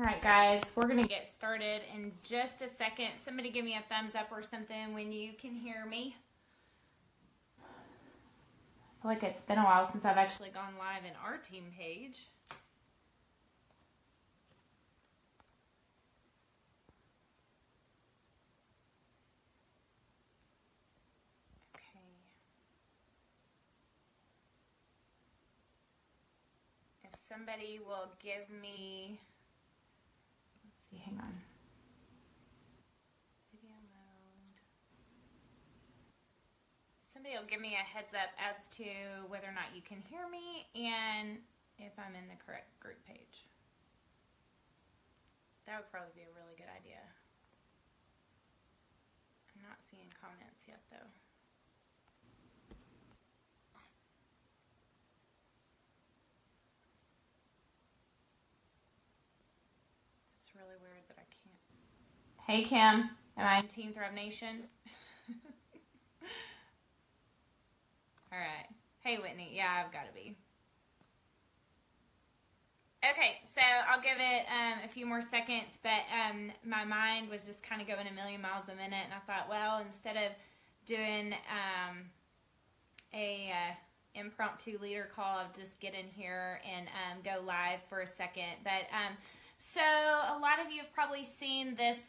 All right, guys, we're going to get started in just a second. Somebody give me a thumbs up or something when you can hear me. I feel like it's been a while since I've actually gone live in our team page. Okay. If somebody will give me... hang on. Video mode. Somebody will give me a heads up as to whether or not you can hear me and if I'm in the correct group page. That would probably be a really good idea. I'm not seeing comments yet though. Really weird that I can't. Hey Kim, am I in Team Thrive Nation? Alright. Hey Whitney, yeah, I've got to be. Okay, so I'll give it a few more seconds, but my mind was just kind of going a million miles a minute, and I thought, well, instead of doing a impromptu leader call, I'll just get in here and go live for a second. But so a lot of you have probably seen this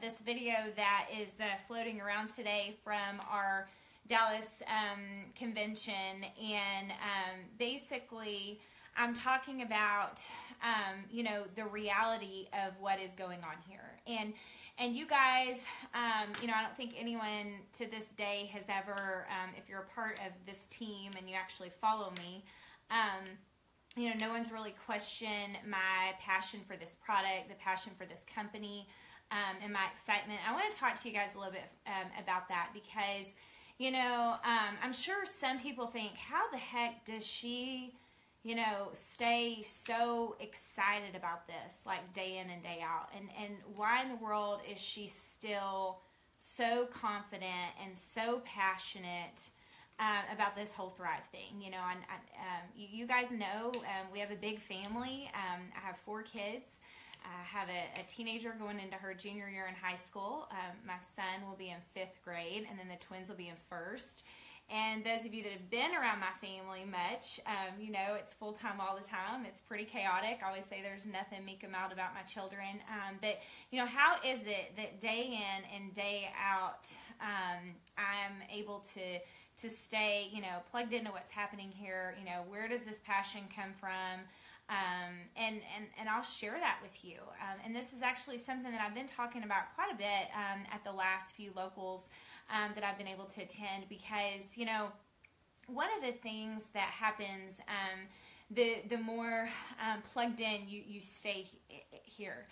this video that is floating around today from our Dallas convention, and basically I'm talking about you know, the reality of what is going on here, and you guys, you know, I don't think anyone to this day has ever, if you're a part of this team and you actually follow me, you know, no one's really questioned my passion for this product, the passion for this company, and my excitement. I want to talk to you guys a little bit about that because, you know, I'm sure some people think, how the heck does she, you know, stay so excited about this, like day in and day out? And why in the world is she still so confident and so passionate about this whole Thrive thing? You know, you guys know we have a big family. I have 4 kids. I have a teenager going into her junior year in high school. My son will be in 5th grade, and then the twins will be in 1st. And those of you that have been around my family much, you know, it's full-time all the time. It's pretty chaotic. I always say there's nothing meek and mild about my children. But, you know, how is it that day in and day out I'm able to stay, you know, plugged into what's happening here? You know, where does this passion come from? And I'll share that with you. And this is actually something that I've been talking about quite a bit at the last few locals that I've been able to attend, because, you know, one of the things that happens, the more plugged in you stay here,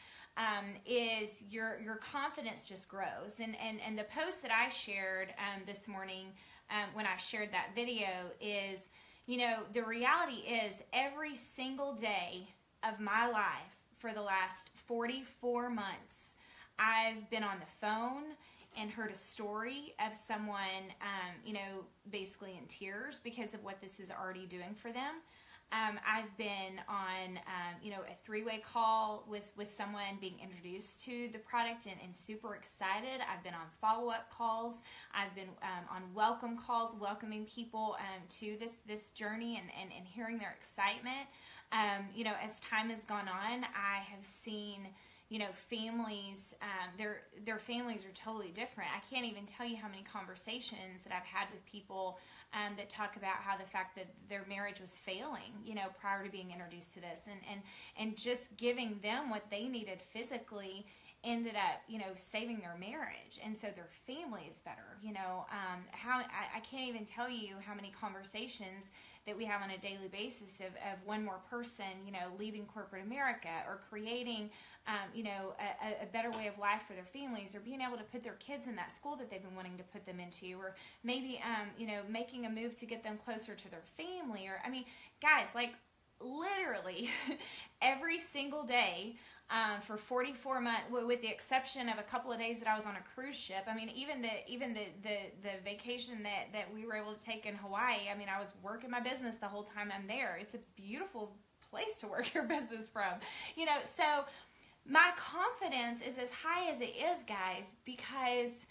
is your confidence just grows. And the post that I shared this morning when I shared that video is, you know, the reality is every single day of my life for the last 44 months, I've been on the phone and heard a story of someone, you know, basically in tears because of what this is already doing for them. I've been on, you know, a 3-way call with someone being introduced to the product and super excited. I've been on follow-up calls. I've been on welcome calls, welcoming people to this journey and hearing their excitement. You know, as time has gone on, I have seen, you know, families, their families are totally different. I can't even tell you how many conversations that I've had with people that talk about how the fact that their marriage was failing, you know, prior to being introduced to this, and just giving them what they needed physically ended up, you know, saving their marriage, and so their family is better. You know, I can't even tell you how many conversations that we have on a daily basis of one more person, you know, leaving corporate America or creating, you know, a better way of life for their families, or being able to put their kids in that school that they've been wanting to put them into, or maybe, you know, making a move to get them closer to their family. Or, I mean, guys, like literally every single day for 44 months, with the exception of a couple of days that I was on a cruise ship. I mean, even the vacation that we were able to take in Hawaii, I mean, I was working my business the whole time I'm there. It's a beautiful place to work your business from, you know. So my confidence is as high as it is, guys, because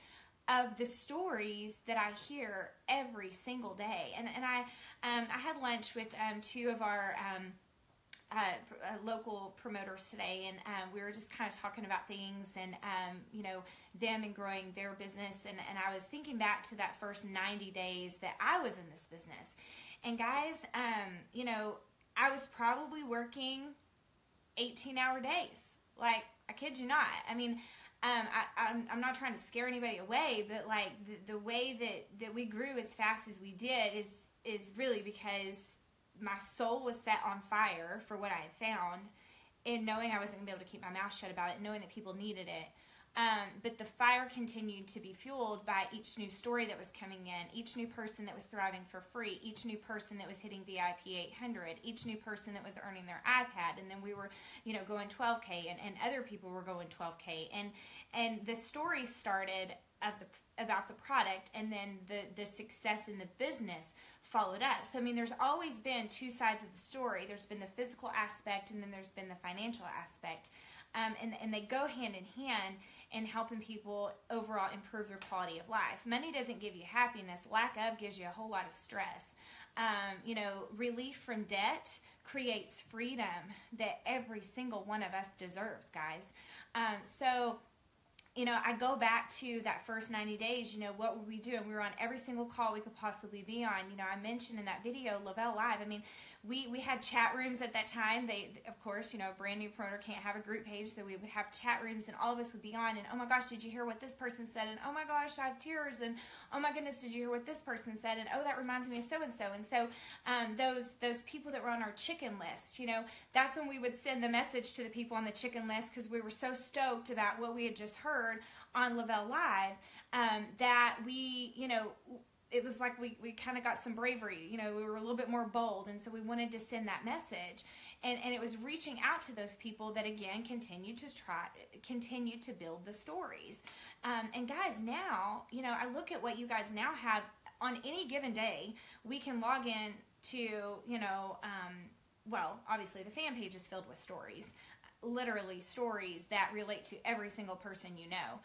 of the stories that I hear every single day. And I had lunch with two of our local promoters today, and we were just kind of talking about things and them and growing their business, and I was thinking back to that first 90 days that I was in this business. And guys, I was probably working 18-hour days. Like, I kid you not. I mean, I'm not trying to scare anybody away, but like the way that we grew as fast as we did is really because my soul was set on fire for what I had found, and knowing I wasn't going to be able to keep my mouth shut about it, knowing that people needed it. But the fire continued to be fueled by each new story that was coming in, each new person that was thriving for free, each new person that was hitting VIP 800, each new person that was earning their iPad, and then we were, going 12K, and other people were going 12K, and the story started about the product, and then the success in the business followed up. So, I mean, there's always been two sides of the story. There's been the physical aspect, and then there's been the financial aspect. And they go hand in hand in helping people overall improve their quality of life. Money doesn't give you happiness. Lack of gives you a whole lot of stress. Relief from debt creates freedom that every single one of us deserves, guys. I go back to that first 90 days, what were we doing? We were on every single call we could possibly be on. I mentioned in that video, Le-Vel Live. I mean, we had chat rooms at that time. They, of course, a brand new promoter can't have a group page, so we would have chat rooms, and all of us would be on, and oh my gosh, did you hear what this person said? And oh my gosh, I have tears, and oh my goodness, did you hear what this person said? And oh, that reminds me of so-and-so. And so those people that were on our chicken list, that's when we would send the message to the people on the chicken list, because we were so stoked about what we had just heard on Le-Vel Live, that we, it was like we kind of got some bravery, we were a little bit more bold, and so we wanted to send that message, and it was reaching out to those people that, again, continue to build the stories. And guys, now, I look at what you guys now have on any given day. We can log in to, obviously the fan page is filled with stories. Literally stories that relate to every single person you know.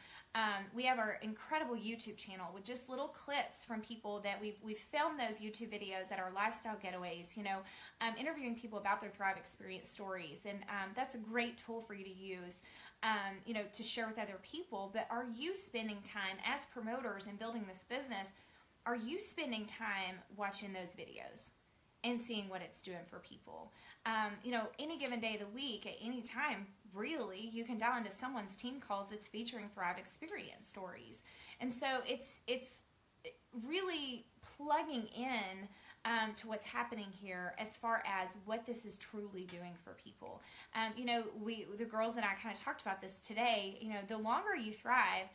We have our incredible YouTube channel with just little clips from people that we've filmed those YouTube videos at our lifestyle getaways, interviewing people about their Thrive experience stories, and that's a great tool for you to use, to share with other people. But are you spending time as promoters in building this business? Are you spending time watching those videos and seeing what it's doing for people? Any given day of the week, at any time, really, you can dial into someone's team calls that's featuring Thrive experience stories. And so it's really plugging in to what's happening here as far as what this is truly doing for people. The girls and I kind of talked about this today. The longer you thrive,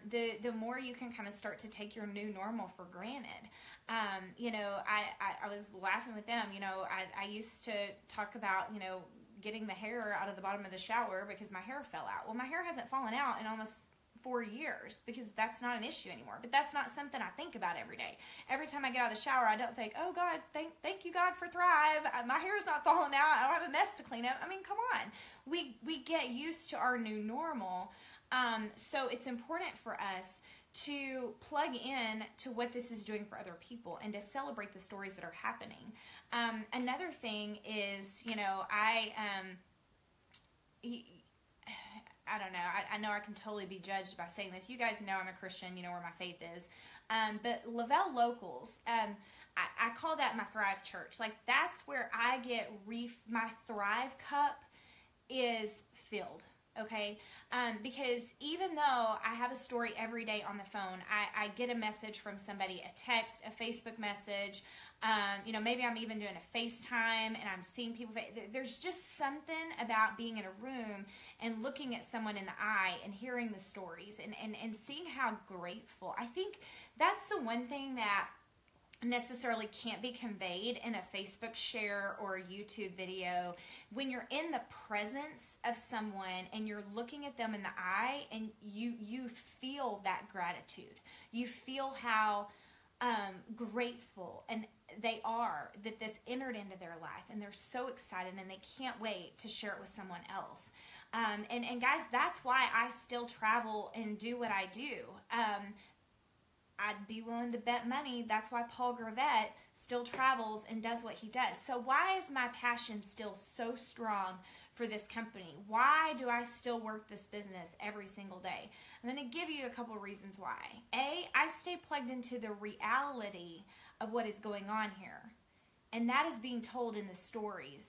the more you can kind of start to take your new normal for granted. I was laughing with them. I used to talk about, getting the hair out of the bottom of the shower because my hair fell out. Well, my hair hasn't fallen out in almost 4 years because that's not an issue anymore. But that's not something I think about every day. Every time I get out of the shower, I don't think, oh God, thank you God for Thrive. My hair's not falling out. I don't have a mess to clean up. I mean, come on. We get used to our new normal. So it's important for us to plug in to what this is doing for other people and to celebrate the stories that are happening. Another thing is, I don't know. I know I can totally be judged by saying this. You guys know I'm a Christian. You know where my faith is. But Le-Vel Locals, I call that my Thrive Church. Like, that's where I get my Thrive cup is filled. Okay, because even though I have a story every day on the phone, I get a message from somebody, a text, a Facebook message, maybe I'm even doing a FaceTime and I'm seeing people. There's just something about being in a room and looking at someone in the eye and hearing the stories and seeing how grateful. I think that's the one thing that necessarily can't be conveyed in a Facebook share or a YouTube video. When you're in the presence of someone and you're looking at them in the eye and you feel that gratitude. You feel how grateful and they are that this entered into their life, and they're so excited and they can't wait to share it with someone else. And guys, that's why I still travel and do what I do. I'd be willing to bet money that's why Paul Gravett still travels and does what he does. So why is my passion still so strong for this company? Why do I still work this business every single day? I'm going to give you a couple reasons why. A, I stay plugged into the reality of what is going on here. And that is being told in the stories.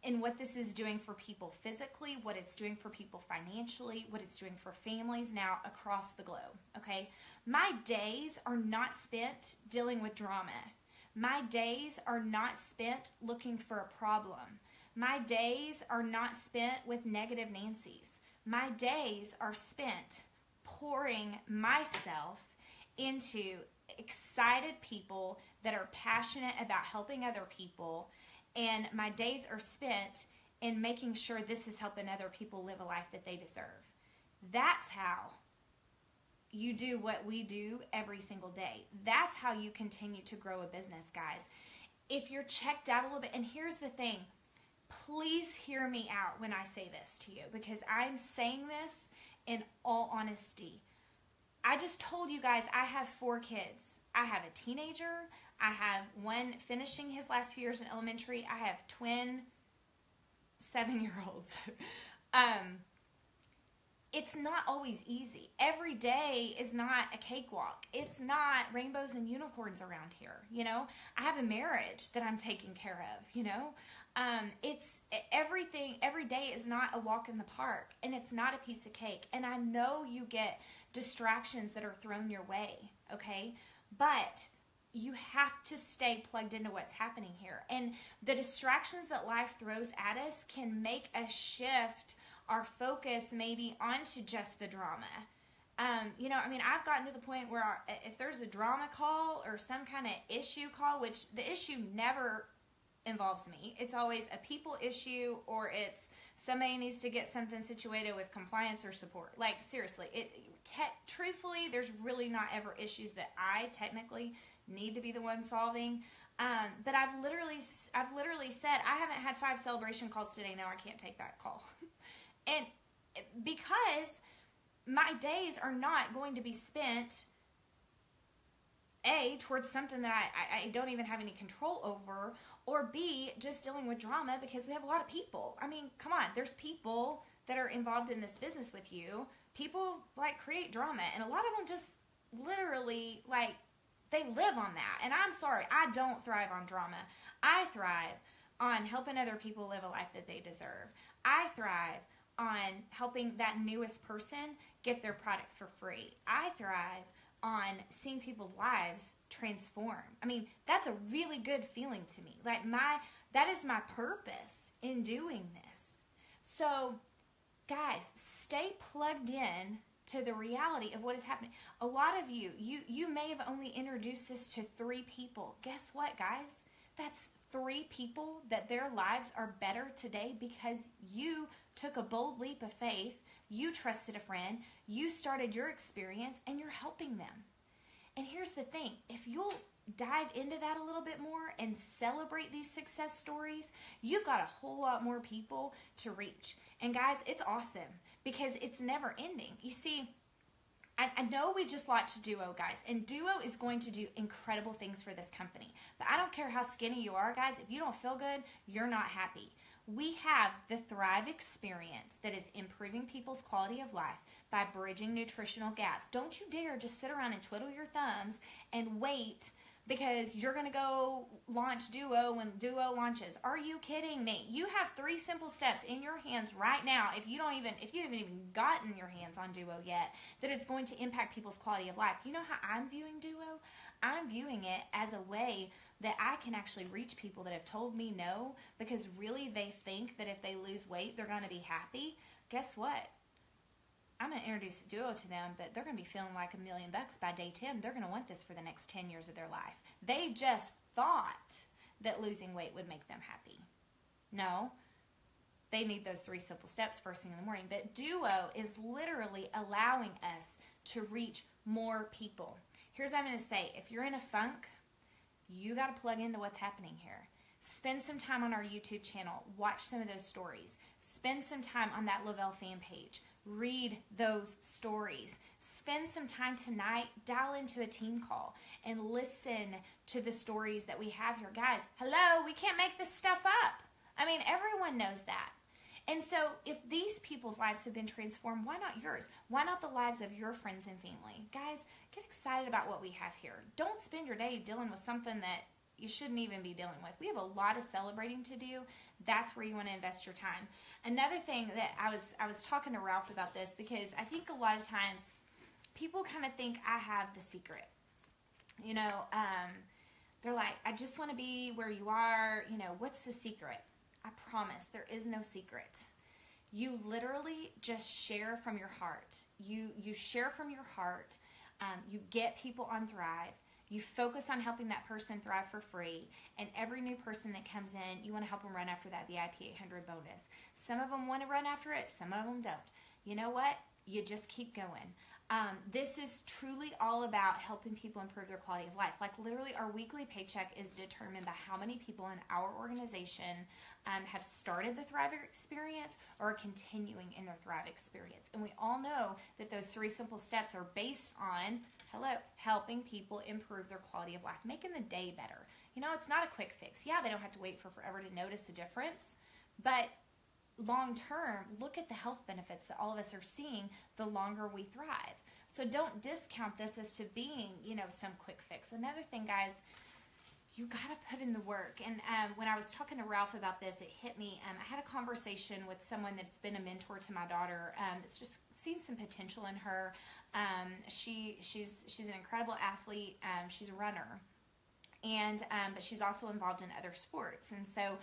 And what this is doing for people physically, what it's doing for people financially, what it's doing for families now across the globe, okay? My days are not spent dealing with drama. My days are not spent looking for a problem. My days are not spent with negative Nancys. My days are spent pouring myself into excited people that are passionate about helping other people. And my days are spent in making sure this is helping other people live a life that they deserve. That's how you do what we do every single day. That's how you continue to grow a business, guys. If you're checked out a little bit, and here's the thing, please hear me out when I say this to you, because I'm saying this in all honesty. I just told you guys I have 4 kids. I have a teenager. I have one finishing his last few years in elementary. I have twin 7-year-olds. It's not always easy. Every day is not a cakewalk. It's not rainbows and unicorns around here, you know. I have a marriage that I'm taking care of, you know. It's everything. Every day is not a walk in the park, and it's not a piece of cake. And I know you get distractions that are thrown your way, okay? But you have to stay plugged into what's happening here. And the distractions that life throws at us can make us shift our focus maybe onto just the drama. You know, I mean, I've gotten to the point where if there's a drama call or some kind of issue call, which the issue never involves me. It's always a people issue, or it's somebody needs to get something situated with compliance or support. Like, seriously, truthfully, there's really not ever issues that I technically need to be the one solving. But I've literally said, I haven't had 5 celebration calls today. No, I can't take that call. And because my days are not going to be spent, A, towards something that I don't even have any control over, or B, just dealing with drama because we have a lot of people. I mean, come on, there's people that are involved in this business with you. People, like, create drama, and a lot of them just literally, like, they live on that. And I'm sorry, I don't thrive on drama. I thrive on helping other people live a life that they deserve. I thrive on helping that newest person get their product for free. I thrive on seeing people's lives transform. I mean, that's a really good feeling to me. Like, that is my purpose in doing this. So, guys, stay plugged in to the reality of what is happening. A lot of you may have only introduced this to 3 people. Guess what, guys? That's 3 people that their lives are better today because you took a bold leap of faith, you trusted a friend, you started your experience, and you're helping them. And here's the thing, if you'll dive into that a little bit more and celebrate these success stories, you've got a whole lot more people to reach. And guys, it's awesome because it's never ending. You see, I know we just launched Duo, guys, and Duo is going to do incredible things for this company. But I don't care how skinny you are, guys. If you don't feel good, you're not happy. We have the Thrive experience that is improving people's quality of life by bridging nutritional gaps. Don't you dare just sit around and twiddle your thumbs and wait because you're going to go launch Duo when Duo launches. Are you kidding me? You have 3 simple steps in your hands right now, if you haven't even gotten your hands on Duo yet, that is going to impact people's quality of life. You know how I'm viewing Duo? I'm viewing it as a way that I can actually reach people that have told me no because really they think that if they lose weight, they're going to be happy. Guess what? I'm going to introduce Duo to them, but they're going to be feeling like $1 million by day 10. They're going to want this for the next 10 years of their life. They just thought that losing weight would make them happy. No, they need those 3 simple steps first thing in the morning. But Duo is literally allowing us to reach more people. Here's what I'm going to say. If you're in a funk, you got to plug into what's happening here. Spend some time on our YouTube channel. Watch some of those stories. Spend some time on that Le-Vel fan page. Read those stories. Spend some time tonight, dial into a team call and listen to the stories that we have here. Guys, hello, we can't make this stuff up. I mean, everyone knows that. And so if these people's lives have been transformed, why not yours? Why not the lives of your friends and family? Guys, get excited about what we have here. Don't spend your day dealing with something that you shouldn't even be dealing with. We have a lot of celebrating to do. That's where you want to invest your time. Another thing that I was talking to Ralph about this, because I think a lot of times people kind of think I have the secret. You know, they're like, I just want to be where you are. You know, what's the secret? I promise there is no secret. You literally just share from your heart. You share from your heart. You get people on Thrive. You focus on helping that person thrive for free. And every new person that comes in, you want to help them run after that VIP 800 bonus. Some of them want to run after it. Some of them don't. You know what? You just keep going. This is truly all about helping people improve their quality of life. Like literally our weekly paycheck is determined by how many people in our organization have started the Thrive experience or are continuing in their Thrive experience. And we all know that those 3 simple steps are based on, helping people improve their quality of life, making the day better. You know, it's not a quick fix. Yeah, they don't have to wait for forever to notice a difference, but long term, look at the health benefits that all of us are seeing the longer we thrive. So don't discount this as to being, you know, some quick fix. Another thing, guys, you got to put in the work. And when I was talking to Ralph about this, it hit me. I had a conversation with someone that's been a mentor to my daughter that's just seen some potential in her. She's an incredible athlete. She's a runner. And but she's also involved in other sports. And so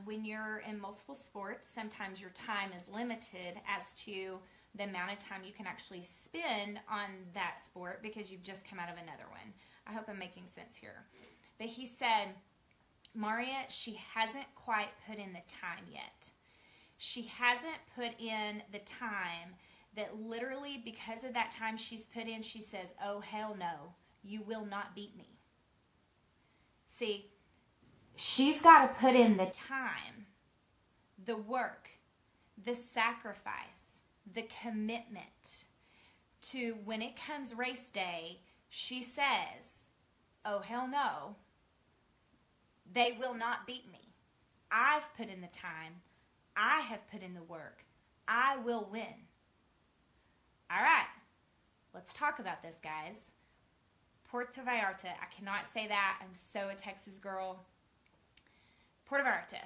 when you're in multiple sports, sometimes your time is limited as to the amount of time you can actually spend on that sport because you've just come out of another one. I hope I'm making sense here. But he said, Mauria, she hasn't quite put in the time yet. She hasn't put in the time that literally because of that time she's put in, she says, oh, hell no, you will not beat me. See, she's got to put in the time, the work, the sacrifice, the commitment to when it comes race day, she says, oh, hell no, they will not beat me. I've put in the time. I have put in the work. I will win. All right, let's talk about this, guys. Puerto Vallarta. I cannot say that. I'm so a Texas girl. Puerto Vallarta.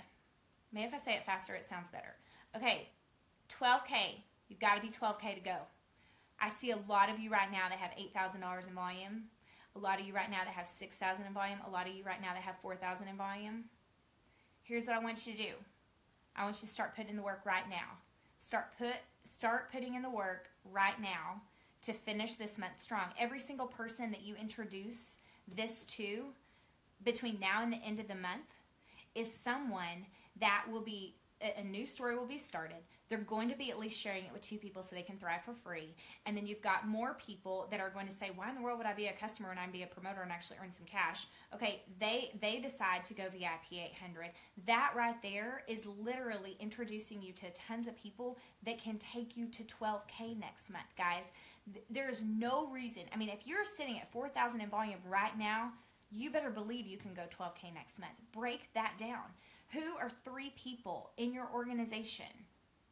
Maybe if I say it faster, it sounds better. Okay, 12K. You've got to be 12K to go. I see a lot of you right now that have $8,000 in volume. A lot of you right now that have $6,000 in volume. A lot of you right now that have $4,000 in volume. Here's what I want you to do. I want you to start putting in the work right now. Start putting in the work right now to finish this month strong. Every single person that you introduce this to between now and the end of the month is someone that will be, a new story will be started. They're going to be at least sharing it with 2 people so they can thrive for free. And then you've got more people that are going to say, why in the world would I be a customer and I'd be a promoter and actually earn some cash? Okay, they decide to go VIP 800. That right there is literally introducing you to tons of people that can take you to 12K next month, guys. There's no reason. I mean, if you're sitting at 4,000 in volume right now, you better believe you can go 12K next month. Break that down. Who are 3 people in your organization?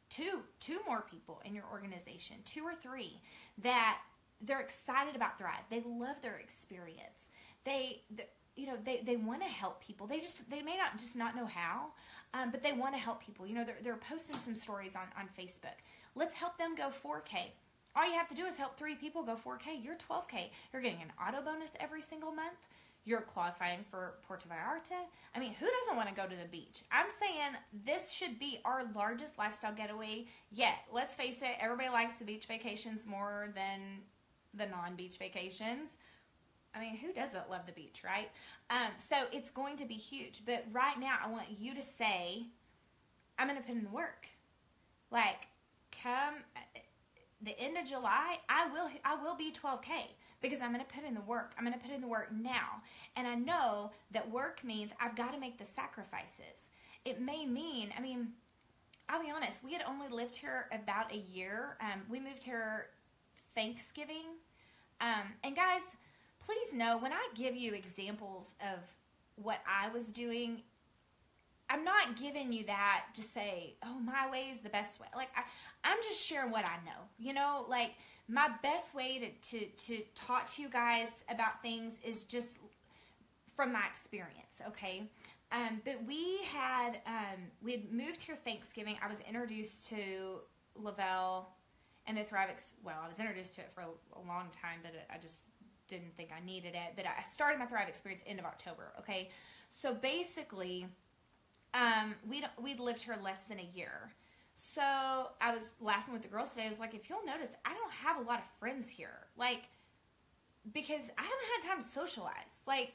Two more people in your organization, 2 or 3 that they're excited about Thrive. They love their experience. They want to help people. They may not just not know how, but they want to help people. You know, they're posting some stories on Facebook. Let's help them go 4K. All you have to do is help 3 people go 4K. You're 12K. You're getting an auto bonus every single month. You're qualifying for Puerto Vallarta. I mean, who doesn't want to go to the beach? I'm saying this should be our largest lifestyle getaway yet. Let's face it, everybody likes the beach vacations more than the non-beach vacations. I mean, who doesn't love the beach, right? So it's going to be huge. But right now, I want you to say, I'm going to put in the work. Like, come the end of July, I will be 12K. Because I'm going to put in the work. I'm going to put in the work now. And I know that work means I've got to make the sacrifices. It may mean, I mean, I'll be honest, we had only lived here about a year. We moved here Thanksgiving. And guys, please know, when I give you examples of what I was doing, I'm not giving you that to say, oh, my way is the best way. Like, I'm just sharing what I know. You know, like, my best way to talk to you guys about things is just from my experience, okay? But we had moved here Thanksgiving. I was introduced to Le-Vel and the Thrive, well, I was introduced to it for a long time, but I just didn't think I needed it. But I started my Thrive experience end of October, okay? So basically, we'd lived here less than a year. So I was laughing with the girls today. I was like, if you'll notice, I don't have a lot of friends here. Like, because I haven't had time to socialize. Like,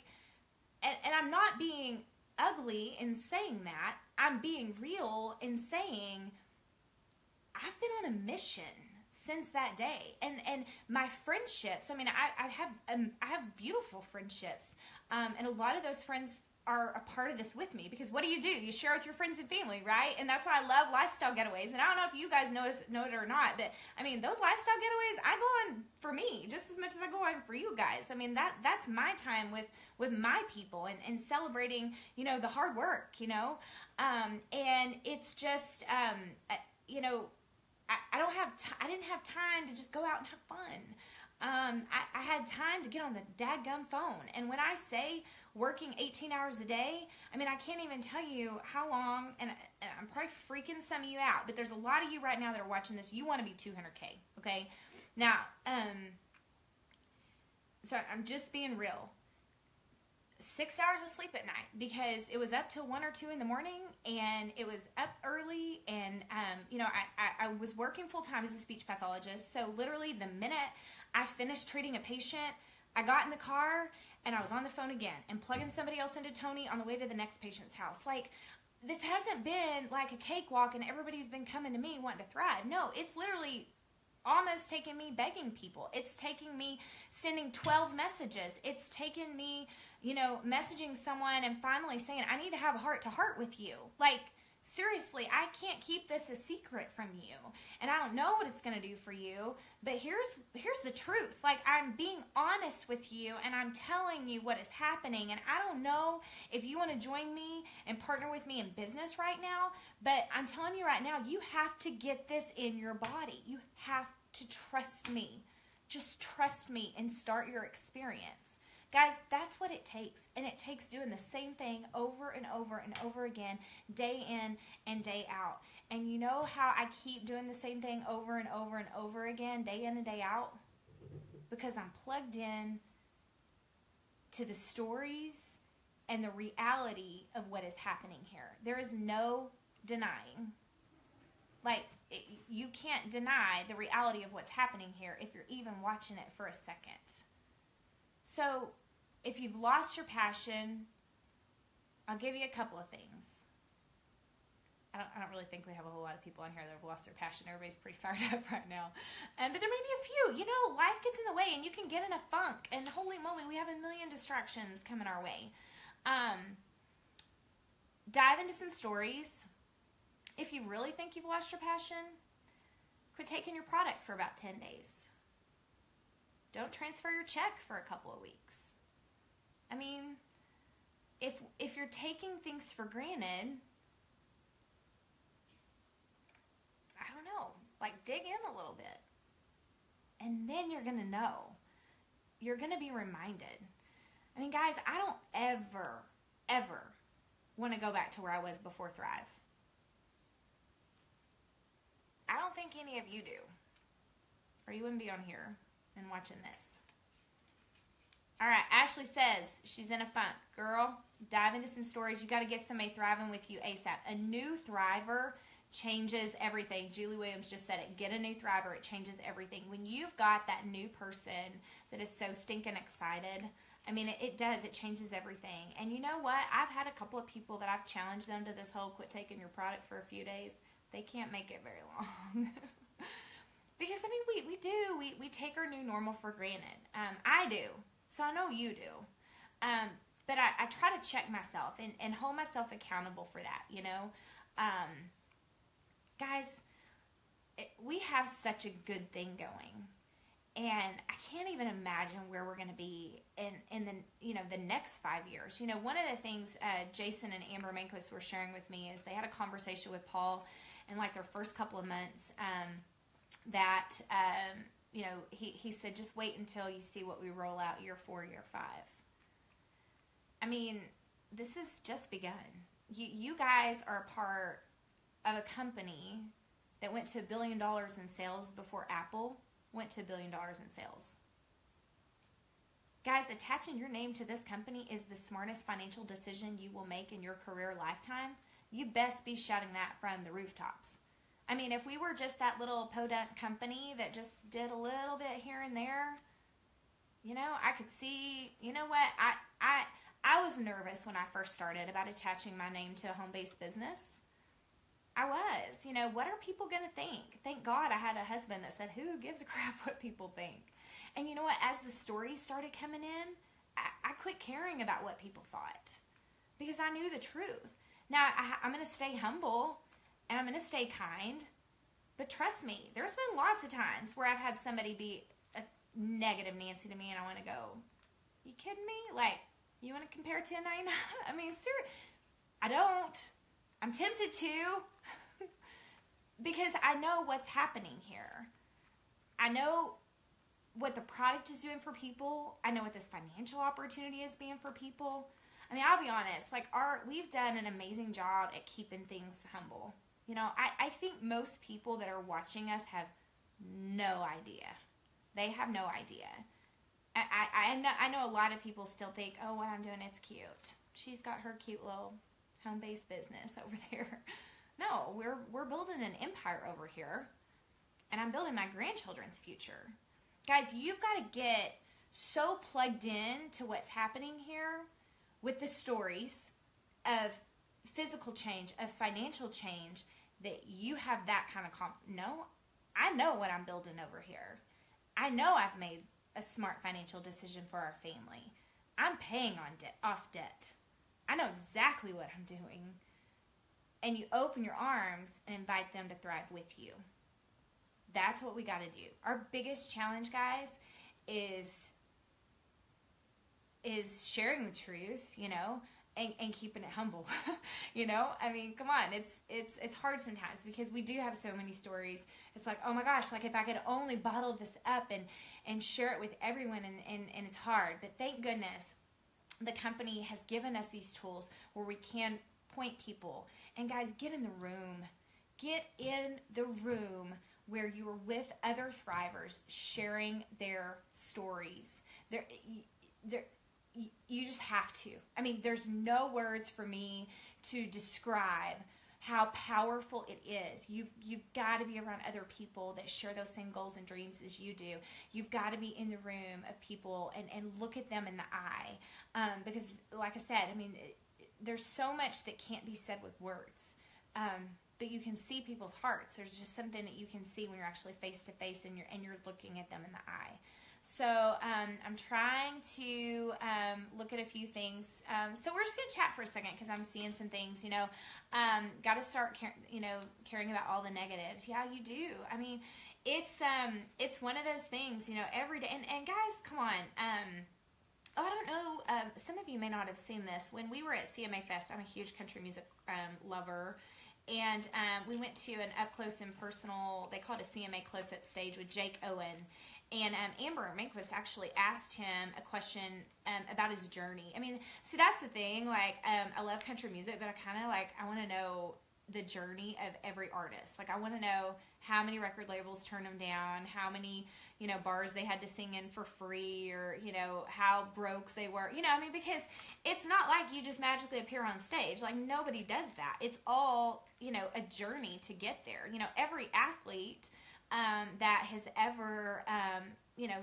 and I'm not being ugly in saying that. I'm being real in saying I've been on a mission since that day. And my friendships, I mean, I have beautiful friendships. And a lot of those friends are a part of this with me, because what do? You share with your friends and family, right? And that's why I love lifestyle getaways. And I don't know if you guys know it or not, but I mean, those lifestyle getaways, I go on for me just as much as I go on for you guys. I mean, that's my time with my people and celebrating, you know, the hard work, you know? And it's just, you know, I didn't have time to just go out and have fun. I had time to get on the dadgum phone. And when I say working 18 hours a day, I mean, I can't even tell you how long, and I'm probably freaking some of you out, but there's a lot of you right now that are watching this. You want to be 200K, okay? Now, so I'm just being real. 6 hours of sleep at night, because it was up till 1 or 2 in the morning, and it was up early, and you know, I was working full time as a speech pathologist. So literally the minute I finished treating a patient, I got in the car and I was on the phone again and plugging somebody else into Tony on the way to the next patient's house. Like, this hasn't been like a cakewalk and everybody's been coming to me wanting to thrive. No, it's literally almost taking me begging people. It's taking me sending 12 messages. It's taken me, you know, messaging someone and finally saying, I need to have a heart-to-heart with you. Like, seriously, I can't keep this a secret from you. And I don't know what it's going to do for you, but here's the truth. Like, I'm being honest with you, and I'm telling you what is happening. And I don't know if you want to join me and partner with me in business right now, but I'm telling you right now, you have to get this in your body. You have to trust me. Just trust me and start your experience. Guys, that's what it takes. And it takes doing the same thing over and over and over again, day in and day out. And you know how I keep doing the same thing over and over and over again, day in and day out? Because I'm plugged in to the stories and the reality of what is happening here. There is no denying. Like, you can't deny the reality of what's happening here if you're even watching it for a second. So, if you've lost your passion, I'll give you a couple of things. I don't really think we have a whole lot of people on here that have lost their passion. Everybody's pretty fired up right now. But there may be a few. You know, life gets in the way and you can get in a funk. And holy moly, we have a million distractions coming our way. Dive into some stories. If you really think you've lost your passion, quit taking your product for about 10 days. Don't transfer your check for a couple of weeks. I mean, if you're taking things for granted, I don't know, like, dig in a little bit. And then you're going to know. You're going to be reminded. I mean, guys, I don't ever want to go back to where I was before Thrive. I don't think any of you do. Or you wouldn't be on here and watching this. All right, Ashley says she's in a funk. Girl, dive into some stories. You got to get somebody thriving with you ASAP. A new thriver changes everything. Julie Williams just said it. Get a new thriver. It changes everything. When you've got that new person that is so stinking excited, I mean, it does. It changes everything. And you know what? I've had a couple of people that I've challenged them to this whole quit taking your product for a few days. They can't make it very long. Because, I mean, we take our new normal for granted. I do. So I know you do. But I try to check myself and hold myself accountable for that, you know. guys, we have such a good thing going. And I can't even imagine where we're going to be in the, the next 5 years. One of the things Jason and Amber Manquist were sharing with me is they had a conversation with Paul in like their first couple of months that, he said, just wait until you see what we roll out year 4, year 5. I mean, this has just begun. You guys are a part of a company that went to $1 billion in sales before Apple went to $1 billion in sales. Guys, attaching your name to this company is the smartest financial decision you will make in your career lifetime. You best be shouting that from the rooftops. I mean, if we were just that little podunk company that just did a little bit here and there, I could see, what? I was nervous when I first started about attaching my name to a home-based business. I was. What are people going to think? Thank God I had a husband that said, who gives a crap what people think? And you know what? As the stories started coming in, I quit caring about what people thought because I knew the truth. Now, I'm going to stay humble and I'm going to stay kind. But trust me, there's been lots of times where I've had somebody be a negative Nancy to me and I want to go, you kidding me? Like, you want to compare 1099? I mean, seriously, I don't. I'm tempted to because I know what's happening here. I know what the product is doing for people. I know what this financial opportunity is being for people. I mean, I'll be honest, like we've done an amazing job at keeping things humble. I think most people that are watching us have no idea. They have no idea. I know a lot of people still think, oh, what I'm doing, it's cute. She's got her cute little home-based business over there. No, we're building an empire over here, and I'm building my grandchildren's future. Guys, you've got to get so plugged in to what's happening here with the stories of physical change, of financial change, that you have that kind of No, I know what I'm building over here. I know I've made a smart financial decision for our family. I'm paying off debt. I know exactly what I'm doing. And you open your arms and invite them to thrive with you. That's what we got to do. Our biggest challenge, guys, is sharing the truth, and keeping it humble. I mean, come on, it's hard sometimes because we do have so many stories. It's like, oh my gosh, like if I could only bottle this up and share it with everyone, and it's hard. But thank goodness the company has given us these tools where we can point people. And guys, get in the room. Get in the room where you are with other thrivers sharing their stories. You just have to. I mean, there's no words for me to describe how powerful it is. You've got to be around other people that share those same goals and dreams as you do. You've got to be in the room of people and look at them in the eye. Because, like I said, I mean, there's so much that can't be said with words. But you can see people's hearts. There's just something that you can see when you're actually face to face and you're looking at them in the eye. So I'm trying to look at a few things. So we're just going to chat for a second because I'm seeing some things, got to start, caring about all the negatives. Yeah, you do. I mean, it's one of those things, every day. And guys, come on. I don't know. Some of you may not have seen this. When we were at CMA Fest, I'm a huge country music lover. And we went to an up-close and personal, they call it a CMA close-up stage with Jake Owen. And Amber Manquist actually asked him a question about his journey. I mean, see, that's the thing. Like, I love country music, but I want to know the journey of every artist. Like, I want to know how many record labels turned them down, how many, bars they had to sing in for free, or, how broke they were. Because it's not like you just magically appear on stage. Like, nobody does that. It's all, a journey to get there. Every athlete that has ever,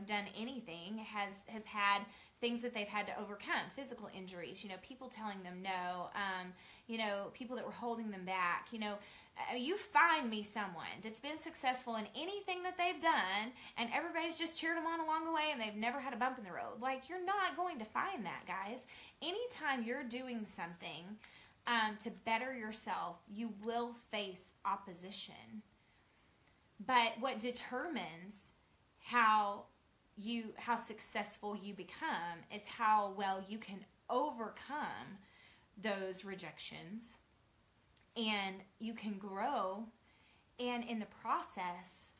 done anything has had things that they've had to overcome, physical injuries, people telling them no, people that were holding them back. You find me someone that's been successful in anything that they've done and everybody's just cheered them on along the way and they've never had a bump in the road. Like, you're not going to find that, guys. Anytime you're doing something to better yourself, you will face opposition. But what determines how successful you become is how well you can overcome those rejections, and you can grow, and in the process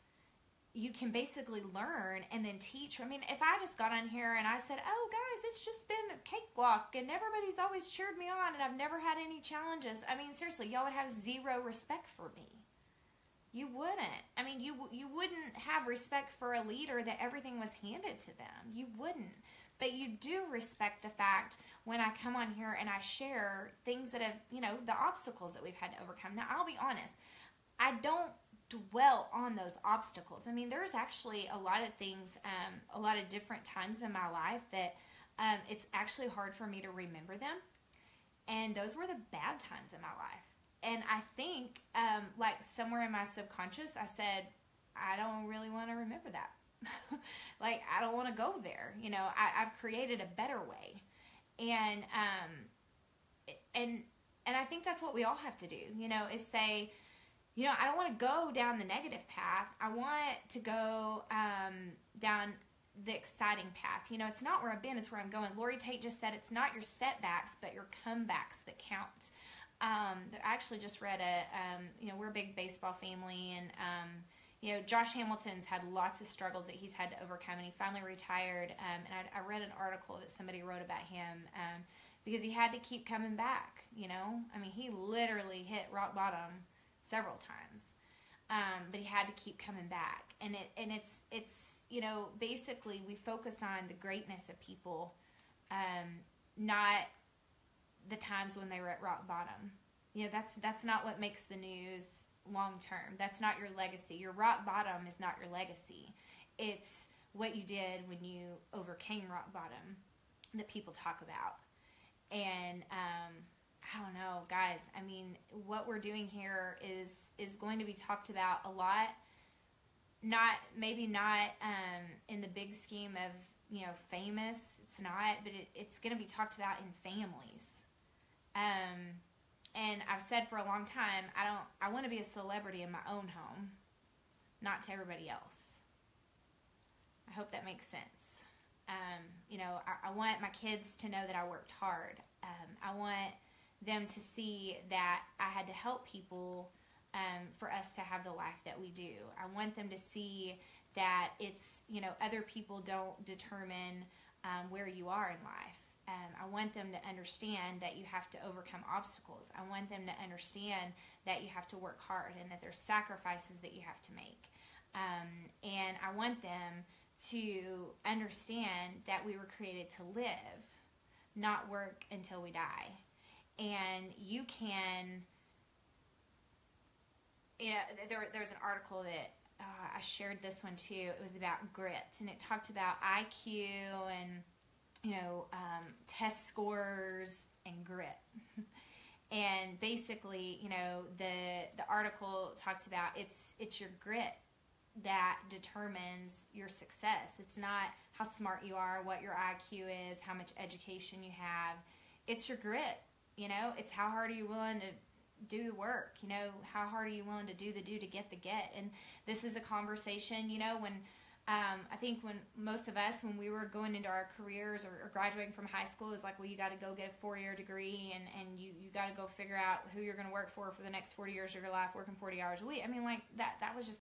you can basically learn and then teach. I mean, if I just got on here and I said, oh guys, it's just been a cakewalk and everybody's always cheered me on and I've never had any challenges, I mean, seriously, y'all would have zero respect for me. You wouldn't. I mean, you wouldn't have respect for a leader that everything was handed to them. You wouldn't. But you do respect the fact when I come on here and I share things that have, you know, the obstacles that we've had to overcome. Now, I'll be honest, I don't dwell on those obstacles. I mean, there's actually a lot of things, a lot of different times in my life that it's actually hard for me to remember them. And those were the bad times in my life. And I think, like somewhere in my subconscious, I said, I don't really want to remember that. Like, I don't want to go there. You know, I've created a better way. And I think that's what we all have to do, you know, is say, you know, I don't want to go down the negative path. I want to go down the exciting path. You know, it's not where I've been, it's where I'm going. Lori Tate just said it's not your setbacks, but your comebacks that count. I actually just read you know, we're a big baseball family, and, you know, Josh Hamilton's had lots of struggles that he's had to overcome, and he finally retired, and I read an article that somebody wrote about him, because he had to keep coming back, you know? I mean, he literally hit rock bottom several times, but he had to keep coming back, and it's you know, basically we focus on the greatness of people, not the times when they were at rock bottom. You know, that's not what makes the news long term. That's not your legacy. Your rock bottom is not your legacy. It's what you did when you overcame rock bottom that people talk about. And I don't know, guys. I mean, what we're doing here is going to be talked about a lot. Maybe not in the big scheme of, you know, famous. It's not, but it's going to be talked about in families. And I've said for a long time, I want to be a celebrity in my own home, not to everybody else. I hope that makes sense. You know, I want my kids to know that I worked hard. I want them to see that I had to help people for us to have the life that we do. I want them to see that it's, you know, other people don't determine where you are in life. I want them to understand that you have to overcome obstacles. I want them to understand that you have to work hard and that there's sacrifices that you have to make. And I want them to understand that we were created to live, not work until we die. And you can, you know, there's an article that I shared this one too. It was about grit, and it talked about IQ and, you know, test scores and grit. And basically, you know, the article talked about it's your grit that determines your success. It's not how smart you are, what your IQ is, how much education you have. It's your grit, you know. It's how hard are you willing to do the work, you know, how hard are you willing to do the do to get the get. And this is a conversation, you know, when I think when most of us, when we were going into our careers or graduating from high school, is like, well, you got to go get a 4-year degree, and you got to go figure out who you're going to work for the next 40 years of your life, working 40 hours a week. I mean, like, that was just